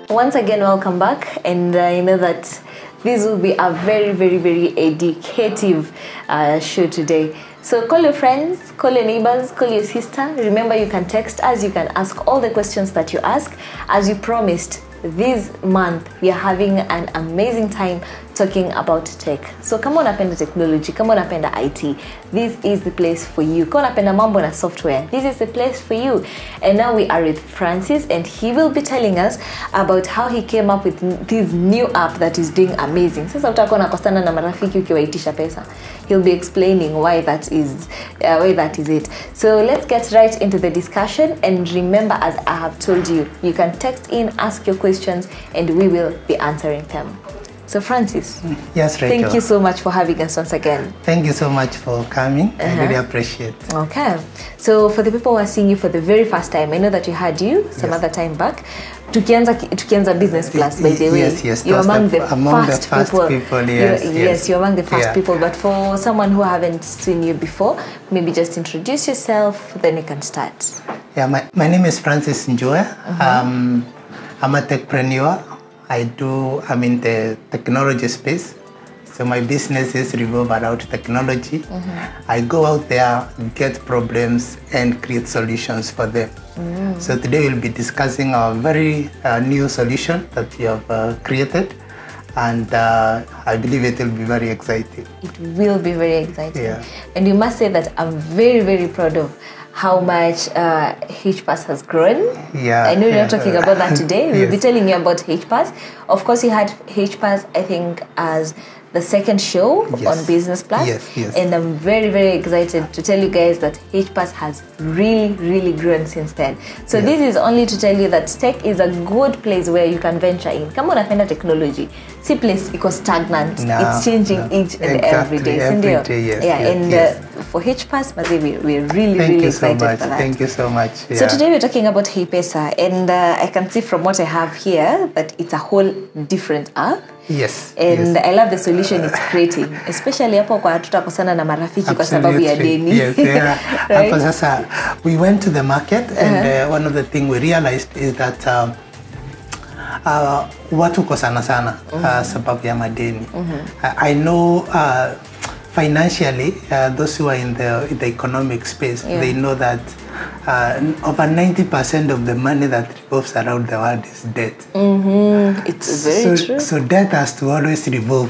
Once again, welcome back, and I know that this will be a very, very, very educative show today. So call your friends, call your neighbors, call your sister. Remember, you can text us, you can ask all the questions that you ask. As you promised, this month we are having an amazing time talking about tech. So kama unapenda technology, kama unapenda IT, this is the place for you. Kama unapenda mambo na software, this is the place for you. And now we are with Francis, and he will be telling us about how he came up with this new app that is doing amazing. Sasa utakuwa unakosana na marafiki ukiwaitisha pesa. He'll be explaining why that is it. So let's get right into the discussion, and remember, as I have told you, you can text in, ask your questions, and we will be answering them. So Francis, yes, Rachel. Thank you so much for having us once again. Thank you so much for coming. I really appreciate it. Okay. So for the people who are seeing you for the very first time, I know that we had you some other time back. Tukianza Business Plus, by the way. Yes. You're among the first people. Yes, you're among the first people. But for someone who haven't seen you before, maybe just introduce yourself, then you can start. Yeah, my name is Francis Njue. I'm a techpreneur. I'm in the technology space. So my business is revolve around technology. I go out there, get problems, and create solutions for them. So today we'll be discussing a very new solution that we have created. And I believe it will be very exciting. It will be very exciting. Yeah. And you must say that I'm very, very proud of how much HPass has grown. Yeah. I know you're not talking about that today. We'll be telling you about HPass. Of course, you had HPass, I think, as the second show on Business Plus. Yes. And I'm very, very excited to tell you guys that HPass has really, really grown since then. So this is only to tell you that tech is a good place where you can venture in. Come on, unapenda technology. See place because stagnant. It's changing each and every day. Every day, For HPass, we're really excited for that. Thank you so much. Yeah. So today we're talking about HeyPesa, and I can see from what I have here that it's a whole different app. Yes. And I love the solution it's creating, especially hapo kwa tutakosana na marafiki kwa sababu ya deni. Yes, right? Sasa, we went to the market, and one of the things we realized is that watu kosana sana sababu ya madeni. I know financially, those who are in the economic space, they know that over 90% of the money that revolves around the world is debt. It's very true. So debt has to always revolve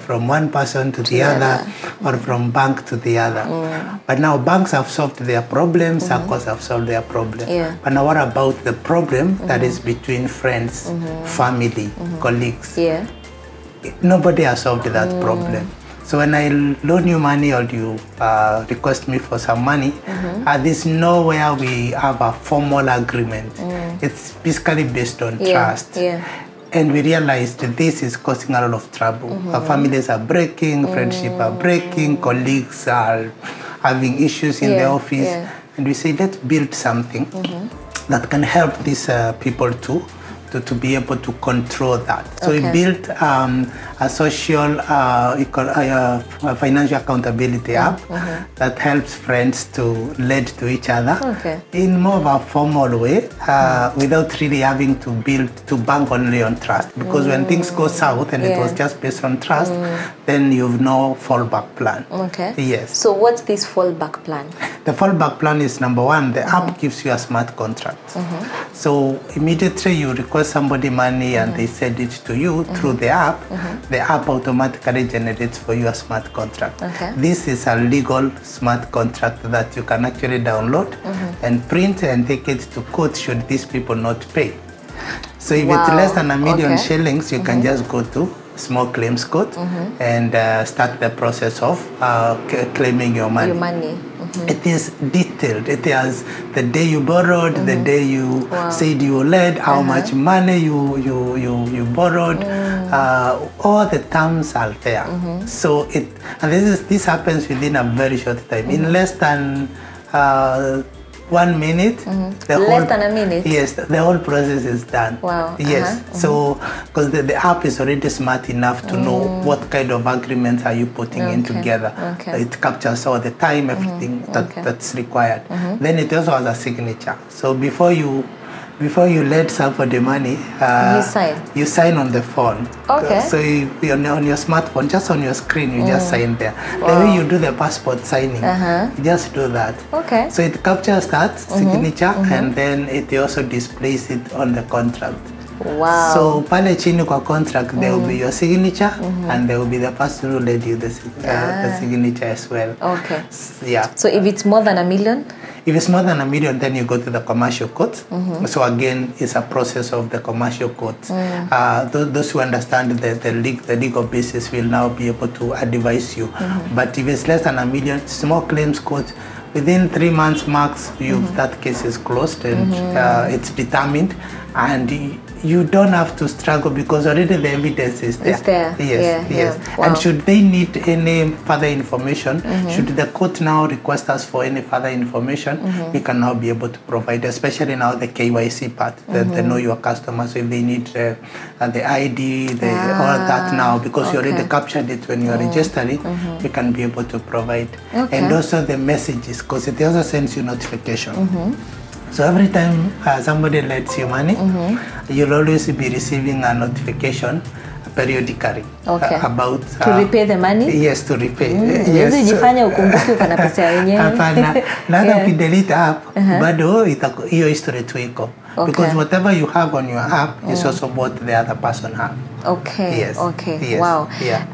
from one person to the other, or from bank to the other. But now banks have solved their problems, circles have solved their problem. But now what about the problem that is between friends, family, colleagues? Nobody has solved that problem. So when I loan you money or you request me for some money, there's nowhere we have a formal agreement. It's basically based on trust. And we realized that this is causing a lot of trouble. Our families are breaking, friendships are breaking, colleagues are having issues in the office. And we say, let's build something that can help these people to be able to control that. So we built a social financial accountability app that helps friends to lend to each other in more of a formal way, without really having to bank only on trust. Because when things go south and it was just based on trust, then you've no fallback plan. Yes. So what's this fallback plan? The fallback plan is, number one, the app gives you a smart contract. So immediately you request somebody money and they send it to you through the app automatically generates for you a smart contract. This is a legal smart contract that you can actually download and print and take it to court should these people not pay. So if it's less than $1 million shillings, you can just go to small claims court and start the process of claiming your money. It is detailed. It has the day you borrowed, the day you said you led, how much money you borrowed. All the terms are there. So this happens within a very short time. In less than 1 minute. Less than a minute? Yes, the whole process is done. Wow. Yes, so because the app is already smart enough to know what kind of agreements are you putting in together. It captures all the time, everything that's required. Then it also has a signature. So before you before you let somebody money, You sign. You sign on the phone. Okay. So on your smartphone, just on your screen, you just sign there. The way you do the passport signing, you just do that. Okay. So it captures that signature and then it also displays it on the contract. Wow. So pale chini kwa contract, there will be your signature and there will be the person who led you the signature as well. Okay. Yeah. So if it's more than $1 million? If it's more than $1 million, then you go to the commercial court. So again, it's a process of the commercial court. Those who understand the legal basis will now be able to advise you. But if it's less than $1 million, small claims court, within 3 months max, that case is closed and it's determined, and you don't have to struggle because already the evidence is there. It's there. Yes, yes. Wow. And should they need any further information, should the court now request us for any further information, we can now be able to provide, especially now the KYC part, the know your customers, if they need the ID, all that now, because you already captured it when you are registering, we can be able to provide. Okay. And also the messages, because it also sends you notification. So every time somebody lets you money, you'll always be receiving a notification periodically about to repay the money. Yes, to repay. Yes. Jifanya ukumbuke uko na pesa yenyewe. Hapana, na ukidelete app, bado hiyo history tu iko. Because whatever you have on your app is also what the other person have. Okay. Yes. Okay. Yes. Wow. Yeah.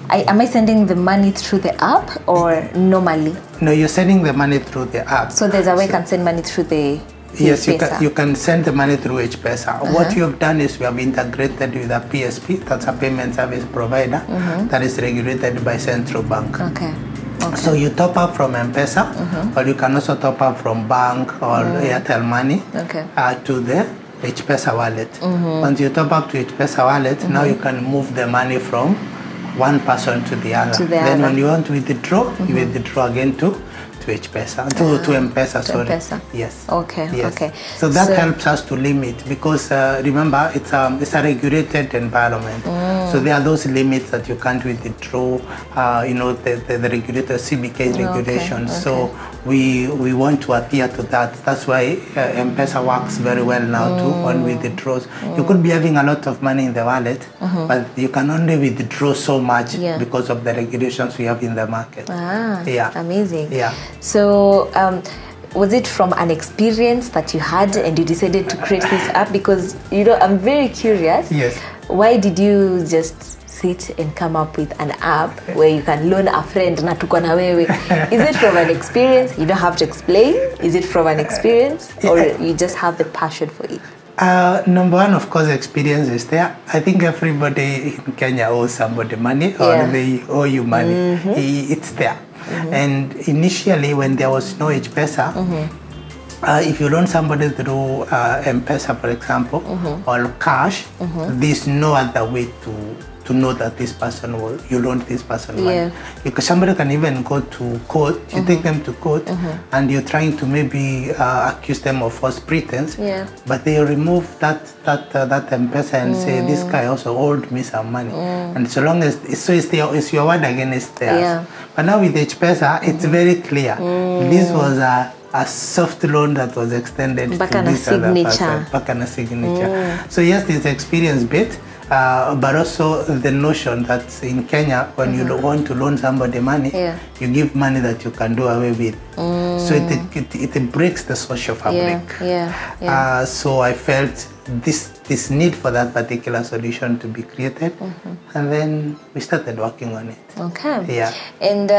Am I sending the money through the app or normally? No, you're sending the money through the app. So there's a way I can send money through the Yes, you can send the money through HPesa. What you have done is we have integrated with a PSP, that's a payment service provider, that is regulated by Central Bank. Okay. So you top up from M-Pesa, or you can also top up from bank or Airtel Money to the HPesa wallet. Once you top up to HPesa wallet, now you can move the money from one person to the other. Then when you want to withdraw, you withdraw again to HPesa, to M-Pesa, sorry. M-Pesa. Yes. Okay. Yes. Okay. So that helps us to limit, because remember it's a regulated environment. So there are those limits that you can't withdraw. The regulator CBK regulations. So we want to adhere to that. That's why M-Pesa works very well now too on withdrawals. You could be having a lot of money in the wallet, but you can only withdraw so much because of the regulations we have in the market. Amazing. Yeah. So was it from an experience that you had and you decided to create this app? Because I'm very curious. Yes. Why did you just sit and come up with an app where you can loan a friend na tuko na wewe? Is it from an experience? You don't have to explain. Is it from an experience, or you just have the passion for it? Number one, of course, experience is there. I think everybody in Kenya owes somebody money, or they owe you money. It's there. And initially, when there was no HPesa, if you loan somebody through M-Pesa, for example, or cash, there's no other way to know that this person you loaned this person money. Because somebody can even go to court, you take them to court, and you're trying to maybe accuse them of false pretense, but they remove that M-Pesa and say, this guy also owed me some money. And so long as, it's your word against theirs. But now with HPesa, it's very clear. This was a soft loan that was extended to this other person. Back on a signature. So yes, this experience bit, but also the notion that in Kenya, when you want to loan somebody money, you give money that you can do away with. So it breaks the social fabric. So I felt this need for that particular solution to be created, and then we started working on it. Okay. Yeah. And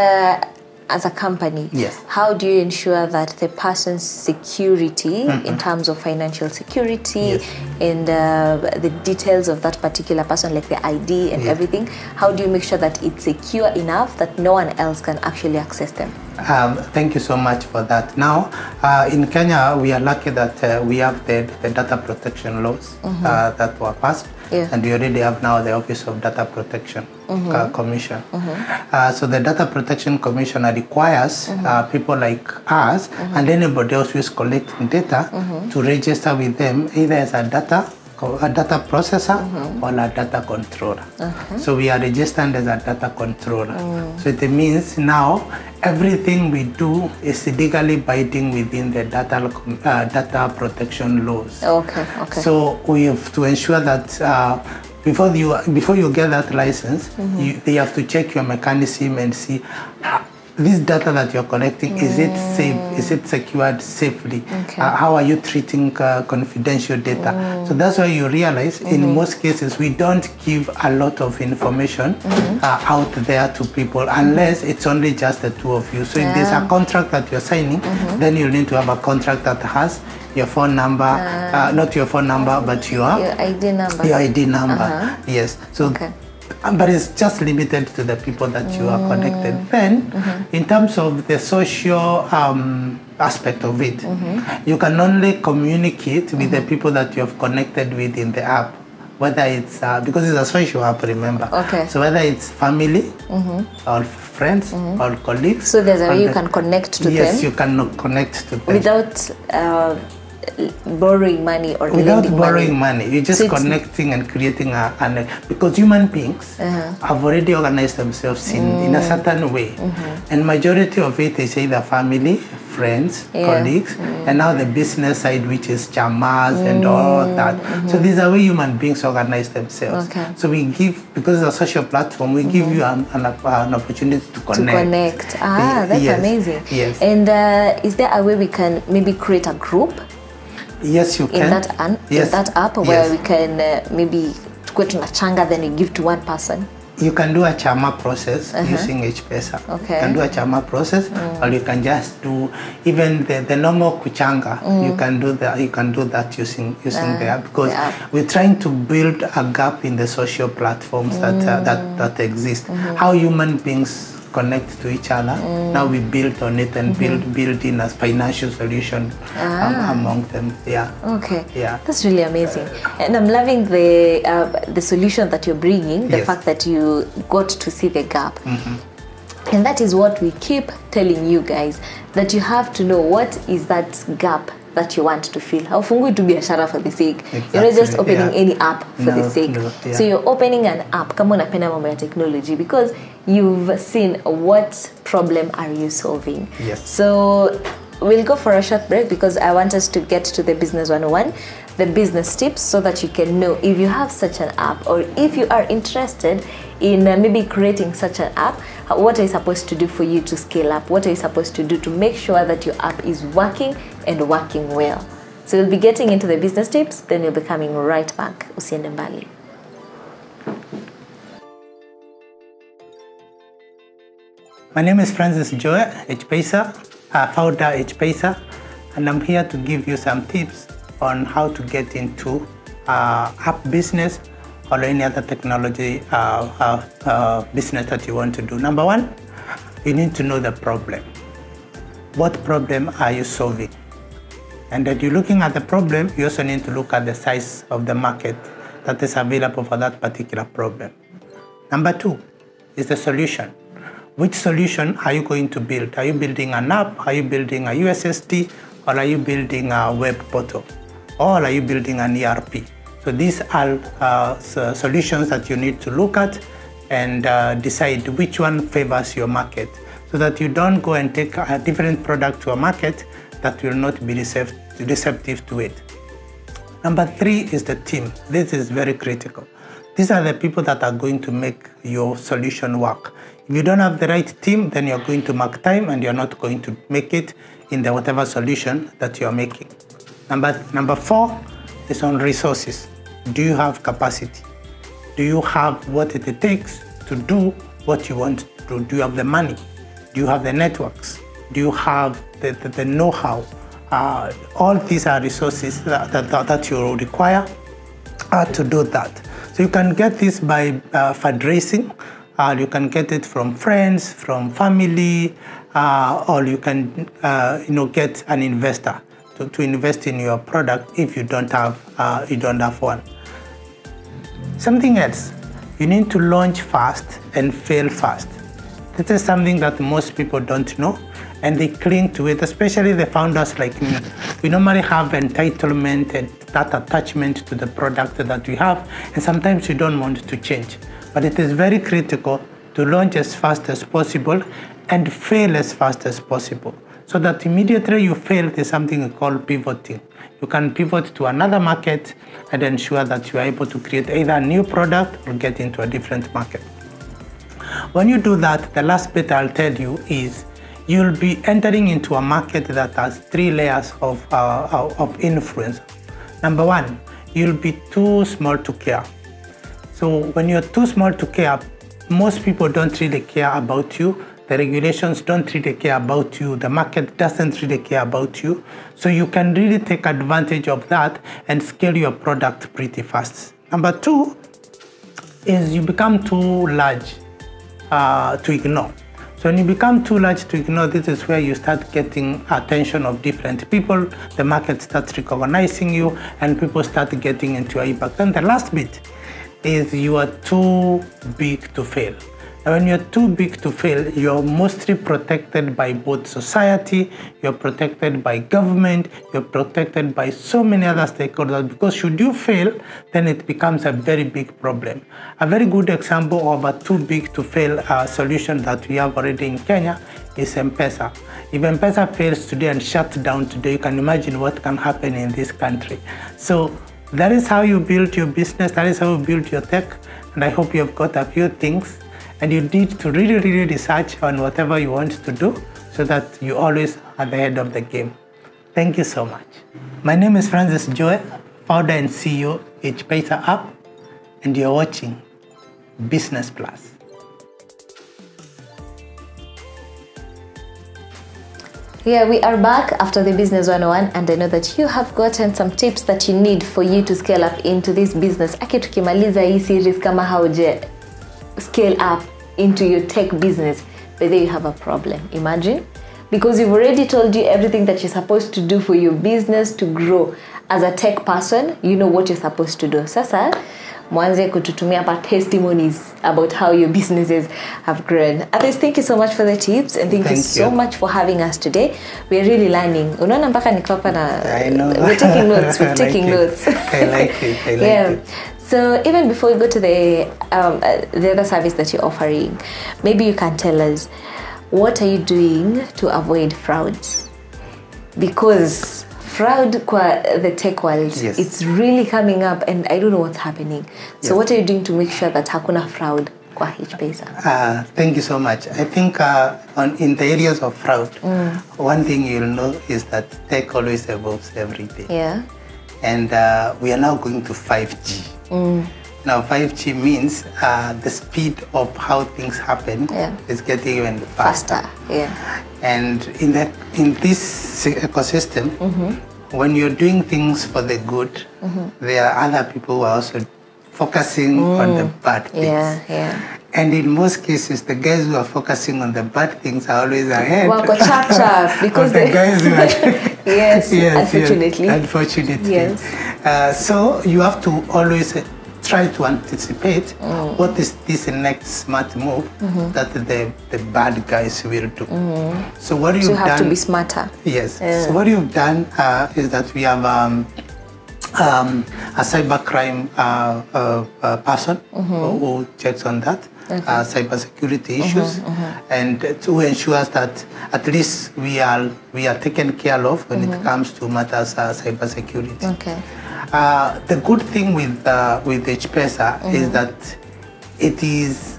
as a company, how do you ensure that the person's security in terms of financial security and the details of that particular person, like the ID and everything, how do you make sure that it's secure enough that no one else can actually access them? Thank you so much for that. Now, in Kenya, we are lucky that we have the data protection laws that were passed. And we already have now the Office of Data Protection Commission. So the Data Protection Commission requires people like us and anybody else who is collecting data to register with them either as a data a data processor or a data controller. So we are registered as a data controller. So it means now everything we do is legally binding within the data protection laws. Okay. So we have to ensure that before you get that license, they have to check your mechanism and see this data that you're collecting, is it safe? Is it secured safely? How are you treating confidential data? So that's why you realize in most cases we don't give a lot of information out there to people unless it's only just the two of you. So if there's a contract that you're signing, then you'll need to have a contract that has your phone number, not your phone number, but your ID number. Your ID number, yes. So. But it's just limited to the people that you are connected. Then, in terms of the social aspect of it, you can only communicate with the people that you have connected with in the app. Whether it's, because it's a social app, remember. So whether it's family, or friends, or colleagues. So there's a way you can connect to them? Yes, you can connect to them. Without borrowing money or without borrowing money. You're just connecting and creating because human beings have already organized themselves in a certain way, and majority of it is either family, friends, colleagues, and now the business side, which is chamas and all that. So these are where human beings organize themselves. So we give, because it's a social platform, we give you an opportunity to connect. That's amazing. Yes. And is there a way we can maybe create a group? Yes, you can. In that app where we can maybe go to Nachanga, then you give to one person? You can do a chama process using HPesa. You can do a chama process, or you can just do even the normal kuchanga. You can do that. You can do that using the app, because we're trying to build a gap in the social platforms that exist. How human beings connect to each other. Now we build on it and build in a financial solution among them. That's really amazing, and I'm loving the solution that you're bringing. The fact that you got to see the gap. And that is what we keep telling you guys, that you have to know what is that gap that you want to fill. Haufungui tu biashara for the sake. You're not just opening any app for the sake. So you're opening an app kama unapenda mambo ya technology, because you've seen what problem are you solving. So we'll go for a short break, because I want us to get to the business 101, the business tips, so that you can know if you have such an app, or if you are interested in maybe creating such an app, what are you supposed to do for you to scale up? What are you supposed to do to make sure that your app is working and working well? So we'll be getting into the business tips, then we'll be coming right back. Usiende mbali. My name is Francis Joe, HPesa, founder HPesa, and I'm here to give you some tips on how to get into app business or any other technology business that you want to do. Number one, you need to know the problem. What problem are you solving? And that you're looking at the problem, you also need to look at the size of the market that is available for that particular problem. Number two is the solution. Which solution are you going to build? Are you building an app? Are you building a USSD? Or are you building a web portal? Or are you building an ERP? So these are solutions that you need to look at and decide which one favors your market, so that you don't go and take a different product to a market that will not be receptive to it. Number three is the team. This is very critical. These are the people that are going to make your solution work. If you don't have the right team, then you're going to mark time and you're not going to make it in the whatever solution that you're making. Number four is on resources. Do you have capacity? Do you have what it takes to do what you want to do? Do you have the money? Do you have the networks? Do you have the know-how? All these are resources that you require to do that. So you can get this by fundraising. You can get it from friends, from family, or you can get an investor to invest in your product if you don't have one. Something else, you need to launch fast and fail fast. This is something that most people don't know, and they cling to it, especially the founders like me. We normally have entitlement and that attachment to the product that we have, and sometimes you don't want to change. But it is very critical to launch as fast as possible and fail as fast as possible, so that immediately you fail, there's something called pivoting. You can pivot to another market and ensure that you are able to create either a new product or get into a different market. When you do that, the last bit I'll tell you is you'll be entering into a market that has 3 layers of influence. Number 1, you'll be too small to care. So when you're too small to care, most people don't really care about you. The regulations don't really care about you. The market doesn't really care about you. So you can really take advantage of that and scale your product pretty fast. Number 2 is you become too large to ignore. So when you become too large to ignore, this is where you start getting attention of different people. The market starts recognizing you, and people start getting into your impact. And the last bit is you are too big to fail. And when you're too big to fail, you're mostly protected by both society, you're protected by government, you're protected by so many other stakeholders, because should you fail, then it becomes a very big problem. A very good example of a too big to fail solution that we have already in Kenya is M-Pesa. If M-Pesa fails today and shuts down today, you can imagine what can happen in this country. So that is how you build your business, that is how you build your tech, and I hope you have got a few things. And you need to really research on whatever you want to do so that you always are at the head of the game. Thank you so much. My name is Francis Joe, founder and CEO H-Pesa App, and you're watching Business Plus. Yeah, we are back after the Business 101, and I know that you have gotten some tips that you need for you to scale up into this business. Aki tukimaliza hii series kama hauje scale up into your tech business, but then you have a problem. Imagine, because we've already told you everything that you're supposed to do for your business to grow. As a tech person, you know what you're supposed to do. Sasa mwanze kututumia pa testimonies about how your businesses have grown. Others, thank you so much for the tips, and thank you so much for having us today. We're really learning. Unaona mpaka nikapa na I know. We're taking notes. We're taking notes. I like it. I like it. So even before we go to the other service that you're offering, maybe you can tell us, what are you doing to avoid frauds? Because fraud kwa the tech world, yes, it's really coming up, and I don't know what's happening. So what are you doing to make sure that hakuna fraud kwa H-Pesa? Thank you so much. I think in the areas of fraud, one thing you'll know is that tech always evolves every day. Yeah. And we are now going to 5G. Now 5G means the speed of how things happen is getting even faster. Yeah. And in this ecosystem, when you're doing things for the good, there are other people who are also focusing on the bad things. Yeah. And in most cases, the guys who are focusing on the bad things are always ahead. Because the guys who are yes, unfortunately. Unfortunately. Yes. So you have to always try to anticipate what is this next smart move that the bad guys will do. So what you've done... you have to be smarter. Yes. So what you've done is that we have a cybercrime person who checks on that. Cybersecurity issues, and to ensure that at least we are taken care of when it comes to matters cybersecurity. Okay. The good thing with H-Pesa is that it is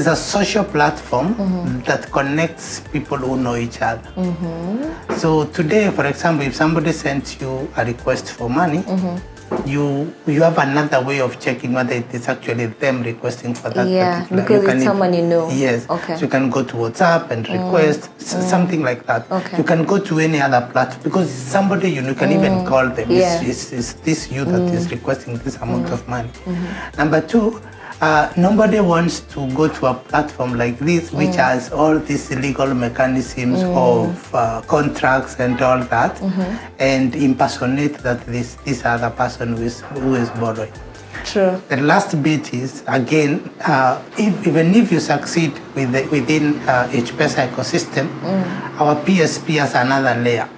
a social platform that connects people who know each other. So today, for example, if somebody sends you a request for money, you have another way of checking whether it is actually them requesting for that particular. Because it's someone you know. Yes. Okay. So you can go to WhatsApp and request something like that. Okay. You can go to any other platform because somebody you can even call them. Yeah. Is this you that is requesting this amount of money? Number two, nobody wants to go to a platform like this, which has all these legal mechanisms of contracts and all that, and impersonate that this other person who is borrowing. True. The last bit is, again, even if you succeed within HPesa ecosystem, our PSP has another layer.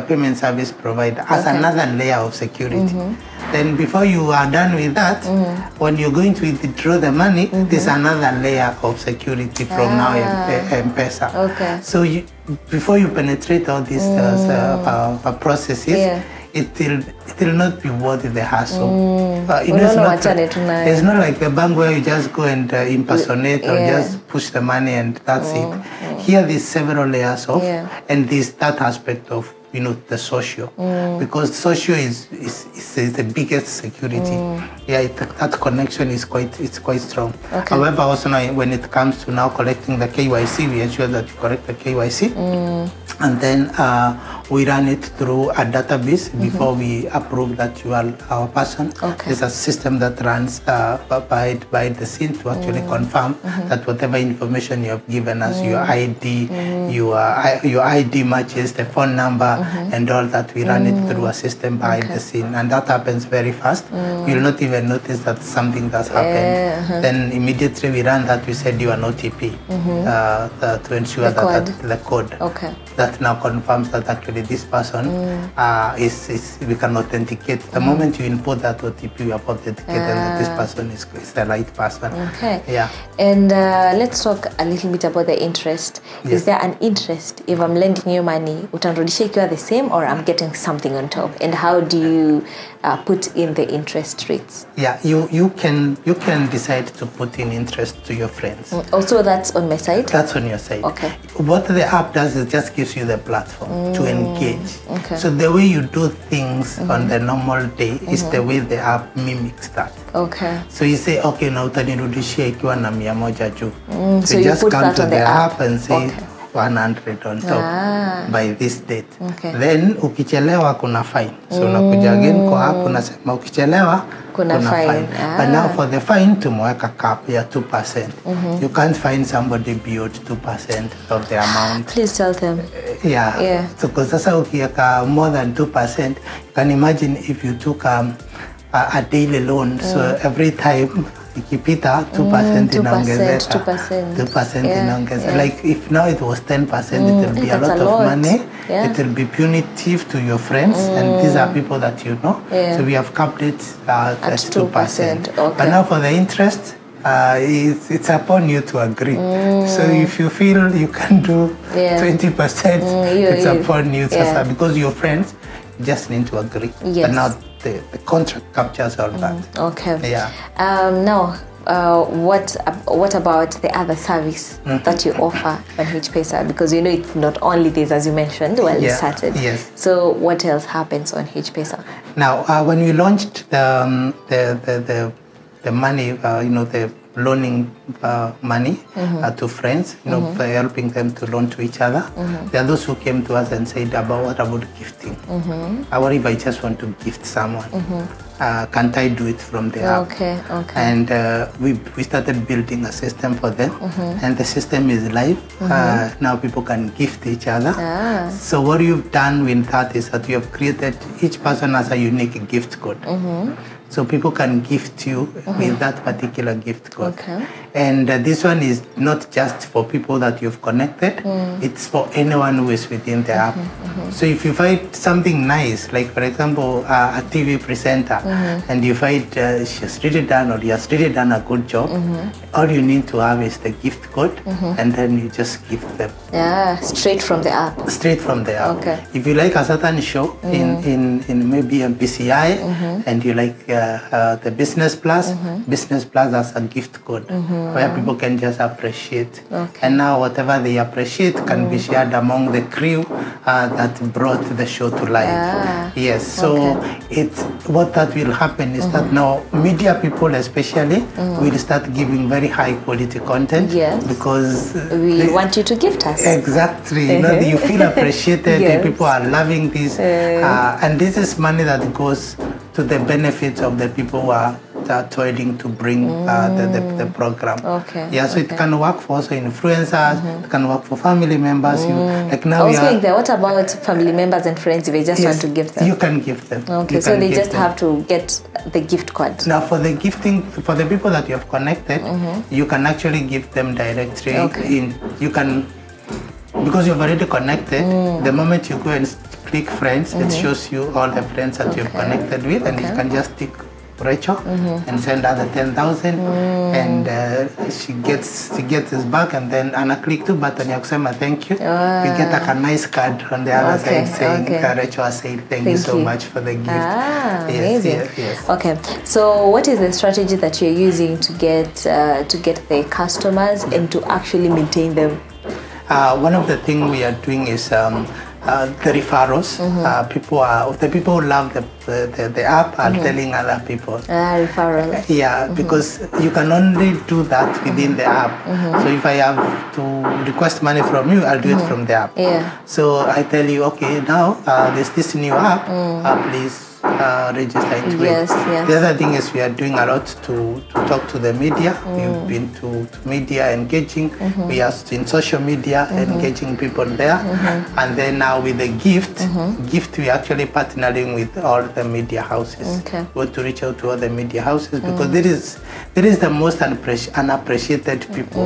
Payment service provider has another layer of security. Then before you are done with that, when you're going to withdraw the money, there's another layer of security from now M-Pesa. Okay. So before you penetrate all these processes, it will not be worth the hassle. It's not like the bank where you just go and impersonate or just push the money and that's it. Here there's several layers of, and there's that aspect of, you know, the social, because social is the biggest security. That connection is quite strong. Okay. However, also now when it comes to now collecting the KYC, we ensure that you correct the KYC, and then we run it through a database before we approve that you are our person. Okay. There's a system that runs by the scene to actually confirm that whatever information you have given us, your ID, your ID matches the phone number, and all that, we run it through a system behind the scene, and that happens very fast. You'll not even notice that something has happened. Then immediately we run that, we send you an OTP to ensure that the code that now confirms that actually this person we can authenticate. The moment you input that OTP, you have authenticated that this person is the right person. Okay. Yeah. And let's talk a little bit about the interest. Yes. Is there an interest if I'm lending you money? Utanrudisha ikiwa the same, or I'm getting something on top? And how do you put in the interest rates? Yeah, you can decide to put in interest to your friends. Also, that's on my side? That's on your side. Okay. What the app does is just gives you the platform to engage. Okay. So the way you do things on the normal day is the way the app mimics that. Okay. So you say, okay, now utanirudishia ikiwa na 100 juu. So you just come to the app and say 100 on top by this date. Okay. Then ukichelewa kuna fine. So unakuja again kwa app unasema ukichelewa kuna fine. But now for the fine tumeweka cap ya 2%. You can't find somebody beyond 2% of the amount. Please tell them. Yeah. So because sasa ukiweka more than 2%, you can imagine if you took a daily loan. So every time ikipita 2% inaongezeka. 2% inaongezeka. Like if now it was 10%, it will be a lot of money. It will be punitive to your friends, and these are people that you know. So we have capped it at 2%. Okay. But now for the interest, it's upon you to agree. So if you feel you can do 20%, it's upon you to because your friends just need to agree. Yes. But now the contract captures all that. Okay. Yeah. Now, what about the other service that you offer on HPesa? Because you know it's not only this, as you mentioned when you started. Yes. So what else happens on HPesa? Now, when we launched the money, you know, the loaning money to friends, you know, by helping them to loan to each other. There are those who came to us and said, what about gifting? What if I just want to gift someone? Can't I do it from the app? Okay. And we started building a system for them, and the system is live. Now people can gift each other. So what you've done with that is that you have created, each person has a unique gift code. So people can gift you with that particular gift code. Okay. And this one is not just for people that you've connected, it's for anyone who is within the app. So if you find something nice, like for example, a TV presenter, and you find she's really done or he has really done a good job, all you need to have is the gift code, and then you just gift them. Yeah, straight from the app. Straight from the app. Okay. If you like a certain show in maybe MPCI, and you like the Business Plus, Business Plus has a gift code where people can just appreciate. Okay. And now whatever they appreciate can be shared among the crew that brought the show to life. Yes, so what that will happen is that now media people especially will start giving very high quality content. Yes. Because we want you to gift us. Exactly. You know, you feel appreciated, people are loving this. And this is money that goes to the benefits of the people who are toiling to bring the program. Okay. Yeah, so it can work for also influencers, it can work for family members. Like now what about family members and friends if they just want to give them? You can give them. Okay, so they just have to get the gift card. Now for the gifting, for the people that you have connected, you can actually give them directly. Okay. You can, because you've already connected, the moment you go and click friends, it shows you all the friends that you've connected with, and you can just tick Rachel and send her the 10,000, and she gets this back, and then Anna click two button ya kusema thank you. You get like a nice card on the other side saying Rachel said thank you so much for the gift. Amazing. Yes. Okay, so what is the strategy that you're using to get the customers and to actually maintain them? One of the things we are doing is the referrals. The people who love the app are telling other people. Referrals. Yeah, because you can only do that within the app. So if I have to request money from you, I'll do it from the app. Yeah. So I tell you, okay, now there's this new app. Please register into it. The other thing is we are doing a lot to talk to the media. We've been to media engaging. We are in social media engaging people there. And then now with the gift, we're actually partnering with all the media houses. Okay. We want to reach out to all the media houses because there is the most unappreciated people,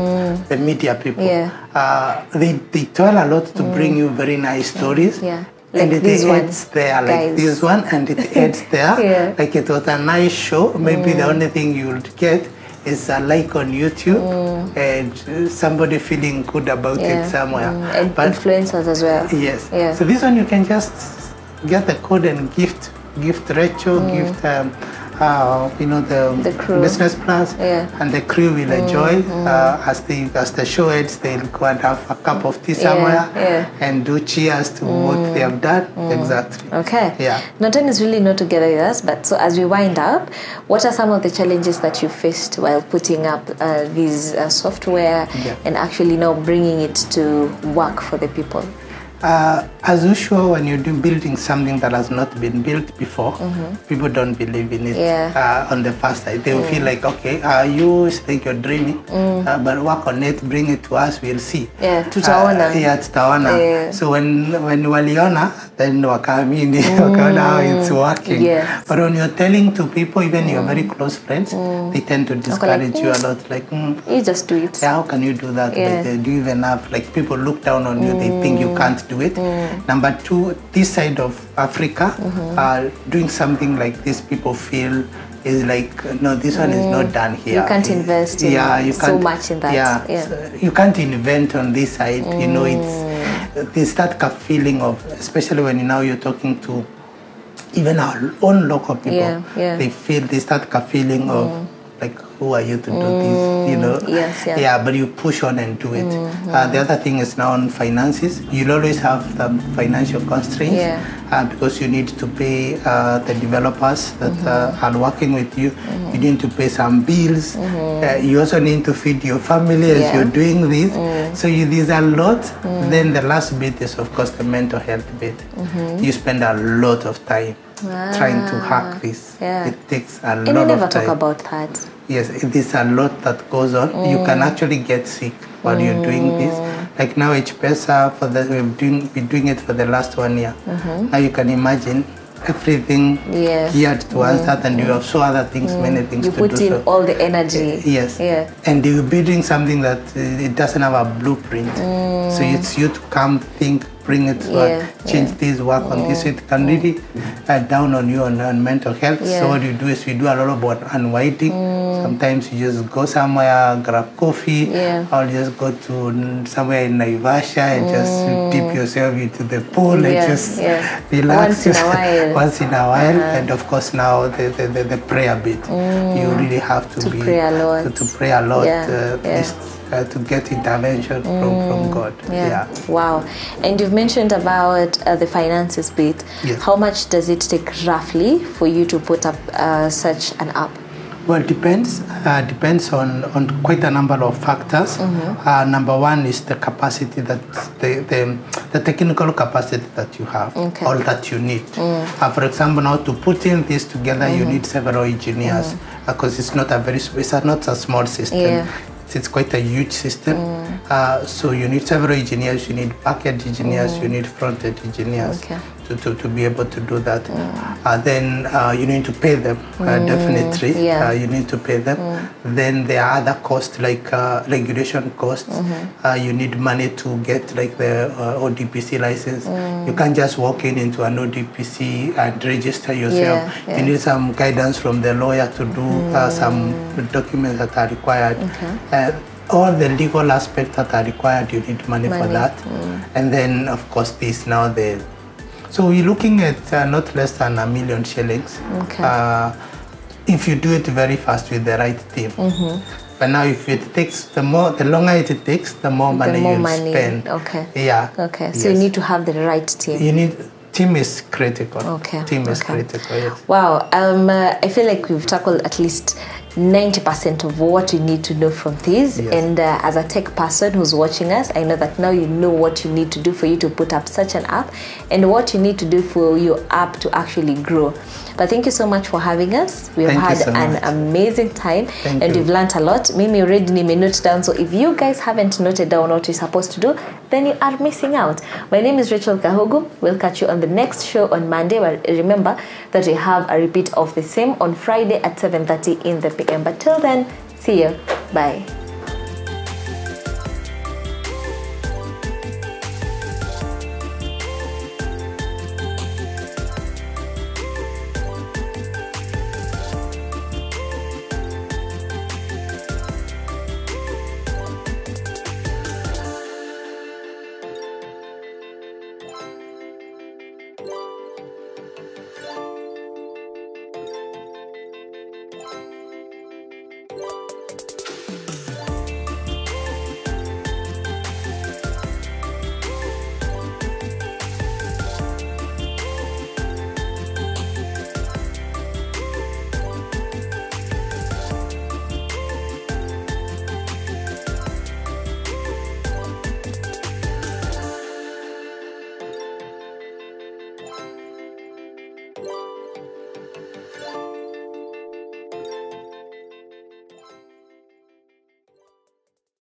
the media people. Yeah. They toil a lot to bring you very nice stories. Yeah. And like it ends there, like this one, and it ends there. Like it was a nice show. Maybe the only thing you would get is a like on YouTube and somebody feeling good about it somewhere. And but influencers as well. Yes. Yeah. So this one you can just get the code and gift Rachel, gift the crew. Business Plus, and the crew will enjoy. As the show ends, they'll go and have a cup of tea somewhere and do cheers to what they have done. Exactly. Okay. Yeah. Now, time is really not together with us, but so as we wind up, what are some of the challenges that you faced while putting up these software and actually now bringing it to work for the people? As usual, when you're building something that has not been built before, people don't believe in it on the first side. They will feel like, okay, you think you're dreaming, but work on it, bring it to us, we'll see. Yeah, tutaona. Tutaona. So when waliona, then wakaamini, wakaona how it's working. Yes. But when you're telling to people, even your very close friends, they tend to discourage you a lot. Like, you just do it. Yeah, how can you do that? Like, do you even have, like, people look down on you, they think you can't do it. Number two, this side of Africa, doing something like this, people feel is like, no, this one is not done here. You can't invest so much in that. Yeah. So you can't invent on this side. You know, it's that feeling of, especially when now you're talking to even our own local people, they feel this that feeling of like, who are you to do this, you know? Yeah, but you push on and do it. The other thing is now on finances. You'll always have the financial constraints because you need to pay the developers that are working with you. You need to pay some bills. You also need to feed your family as you're doing this. So there's a lot. Then the last bit is, of course, the mental health bit. You spend a lot of time trying to hack this. It takes a lot of time. And you never talk about that. Yes, it is a lot that goes on. You can actually get sick while you're doing this. Like now, HPESA, we've been doing it for the last 1 year. Now you can imagine everything geared towards that, and you have so other things, many things to do. You put in all the energy. Yes. And you're building something that it doesn't have a blueprint. So it's you to come, think, bring it to change this, work on this. It can really down on you on mental health. So what you do is we do a lot about unwinding. Sometimes you just go somewhere, grab coffee, or just go to somewhere in Naivasha and just dip yourself into the pool and just relax. Once in a while. And of course now the prayer bit. You really have to pray a lot. At least to get intervention from God. Wow. And you've mentioned about the finances bit. How much does it take roughly for you to put up such an app? Well, it depends. Depends on quite a number of factors. Number one is the capacity that the technical capacity that you have, or that you need. For example, now to put in this together, you need several engineers. because it's not a small system. Yeah. It's quite a huge system. So you need several engineers, you need back-end engineers, you need front-end engineers to be able to do that. Then you need to pay them, definitely. Yeah. You need to pay them. Then there are other costs like regulation costs. You need money to get like the ODPC license. You can't just walk into an ODPC and register yourself. You need some guidance from the lawyer to do some documents that are required. All the legal aspects that are required, you need money. For that. And then, of course, this now the... So we're looking at not less than $1 million shillings. If you do it very fast with the right team. But now, if it takes the longer it takes, the more money you spend. Yeah. So you need to have the right team. Team is critical. Team is critical. Yes. Wow. I feel like we've tackled at least 90% of what you need to know from this. And as a tech person who's watching us, I know that now you know what you need to do for you to put up such an app and what you need to do for your app to actually grow. But thank you so much for having us. We've had an amazing time and we've learned a lot. Maybe already may note down. So if you guys haven't noted down what you're supposed to do, then you are missing out. My name is Rachel Kahogu. We'll catch you on the next show on Monday. But remember that we have a repeat of the same on Friday at 7:30 in the PM. But till then, see you. Bye.